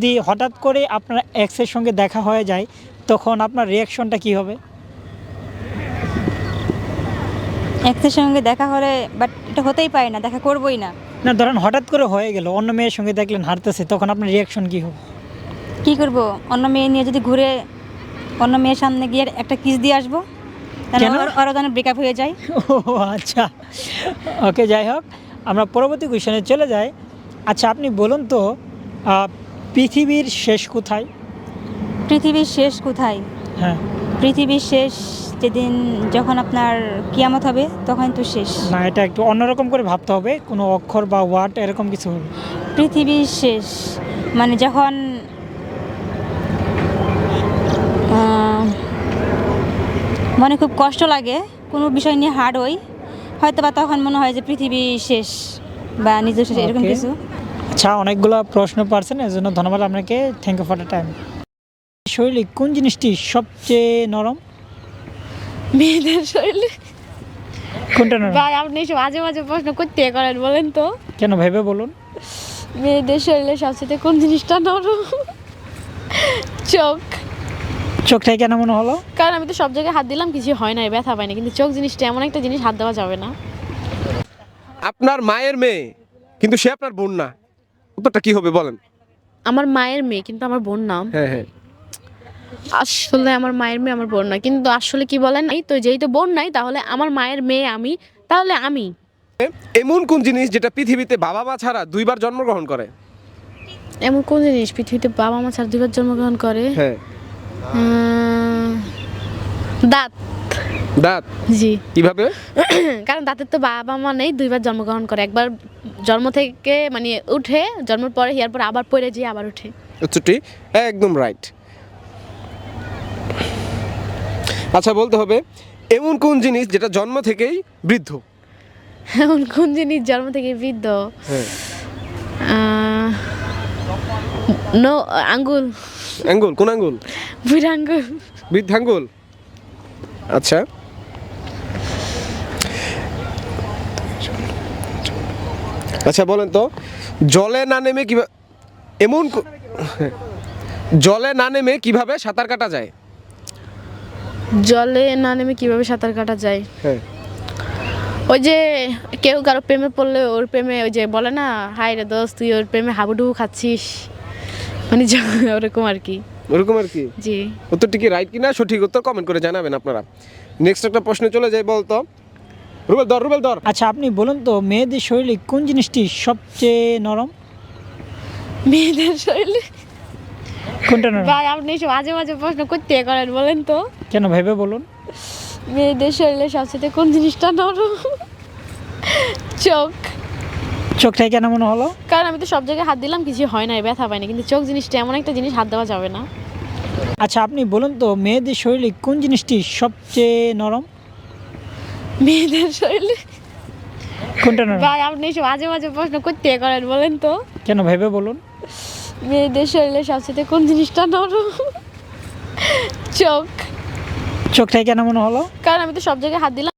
যদি হঠাৎ করে আপনার এক্সের সঙ্গে দেখা হয়ে যায় তখন আপনার রিয়াকশনটা কি হবে? এক্সের সঙ্গে দেখা হলে বাট এটা হতেই পারে না, দেখা করবই না। না ধরেন হঠাৎ করে হয়ে গেল, অন্য মেয়ের সঙ্গে দেখলেন হাঁটতেছে, তখন আপনার রিয়াকশন কি হবে? কি করব? অন্য মেয়ে নিয়ে যদি ঘুরে অন্য মেয়ের সামনে গিয়ে একটা কিস দিয়ে আসবো, তাহলে কেন? ওরা যেন ব্রেকআপ হয়ে যায়। ও আচ্ছা, ওকে, যাই হোক, আমরা পরবর্তী কোয়েশনে চলে যাই। আচ্ছা, আপনি বলুন তো পৃথিবীর শেষ কোথায়? পৃথিবীর শেষ কোথায়? হ্যাঁ। পৃথিবীর শেষ যেদিন যখন আপনার কিয়ামত হবে তখন তো শেষ। না, এটা একটু অন্যরকম করে ভাবতে হবে, কোনো অক্ষর বা ওয়ার্ড এরকম কিছু হবে। পৃথিবীর শেষ মানে যখন মনে খুব কষ্ট লাগে, কোনো বিষয় নিয়ে হার্ড হই, হয়তো বা তখন মনে হয় যে পৃথিবী শেষ বা নিজের শেষ, এরকম Okay. কিছু। আচ্ছা, অনেকগুলো প্রশ্ন পারছেন, এর জন্য ধন্যবাদ আপনাকে। Thank you for the time. শরীরে কোন জিনিসটি সবচেয়ে নরম? মেয়েদের শরীরে। কোনটা নরম? ভাই আপনি এসব মাঝে মাঝে প্রশ্ন করতে করেন বলেন তো? কেন, ভেবে বলুন। মেয়েদের শরীরে সবচেয়ে কোন জিনিসটা নরম? চোখ। চোখটাই কেন মনে হলো? কারণ আমি তো সব জায়গায় হাত দিলাম, কিছু হয় না, ব্যথা পাই না, কিন্তু চোখ জিনিসটা এমন একটা জিনিস, হাত দেওয়া যাবে না। আপনার মায়ের মেয়ে কিন্তু সে আপনার বোন না, উত্তরটা কি হবে বলেন? আমার মায়ের মেয়ে কিন্তু আমার বোন না। হ্যাঁ হ্যাঁ, আসলে আমার মায়ের মেয়ে আমার বোন না, কিন্তু আসলে কি বলেন, এই তো যেই তো বোন নাই, তাহলে আমার মায়ের মেয়ে আমি, তাহলে আমি। এমন কোন জিনিস যেটা পৃথিবীতে বাবা মা ছাড়া দুইবার জন্মগ্রহণ করে? এমন কোন জিনিস পৃথিবীতে বাবা মা ছাড়া দুইবার জন্মগ্রহণ করে? হ্যাঁ, দাঁত। দাঁত। জি। কিভাবে? কারণ দাঁতের তো বাবা মা নেই, দুইবার জন্মগ্রহণ করে, একবার জন্ম থেকে মানে উঠে, জন্মের পরে ইয়ার পর আবার পড়ে যেয়ে আবার উঠে। উত্তরটি একদম রাইট। আচ্ছা, বলতে হবে এমন কোন জিনিস যেটা জন্ম থেকেই বৃদ্ধ? এমন কোন জিনিস জন্ম থেকে বৃদ্ধ? হ্যাঁ, নো আঙ্গুল। আঙ্গুল? কোন আঙ্গুল? বুড়া আঙ্গুল। বৃদ্ধাঙ্গুল। আচ্ছা, আচ্ছা বলেন তো, জলে না নেমে কিভাবে জলে না নেমে কিভাবে সাঁতার কাটা যায়? জলে না নেমে কিভাবে সাঁতার কাটা যায়? হ্যাঁ, ওই যে কেউ কারো প্রেমে পড়লে ওর প্রেমে ওই যে বলে না, হাই রে দোস্ত তুই ওর প্রেমে হাবুডুবু খাচ্ছিস, মানে ওরকম আর কি। ওরকম আর কি। জি। উত্তরটি কি রাইট কিনা, সঠিক উত্তর কমেন্ট করে জানাবেন আপনারা। নেক্সট একটা প্রশ্নে চলে যাই, বলতো রুবেল ধর। আচ্ছা, আপনি বলুন তো মেয়েদের শরীরে কোন জিনিসটি সবচেয়ে নরম? মেয়েদের শরীরে। কোনটা নরম? ভাই আপনি এসব মাঝে মাঝে প্রশ্ন করতে করেন বলেন তো? কেন, ভেবে বলুন। মেয়েদের শরীরে সবচেয়ে কোন জিনিসটা নরম? চোখ। চোখটাই কেন মনে হলো? কারণ আমি তো সব জায়গায় হাত দিলাম, কিছু হয় না, ব্যথা পাই না, কিন্তু চোখ জিনিসটা এমন একটা জিনিস, হাত দেওয়া যাবে না। আচ্ছা, আপনি বলুন তো মেয়েদের শরীরে কোন জিনিসটি সবচেয়ে নরম? মেয়েদের শরীরে। কোনটা নরম? ভাই আপনি এসব মাঝে মাঝে প্রশ্ন করতে করেন বলেন তো? কেন, ভেবে বলুন। মেয়েদের শরীরে সবচেয়ে কোন জিনিসটা নরম? চোখ। চোখটাই কেন মনে হলো? কারণ আমি তো সব জায়গায় হাত দিলাম,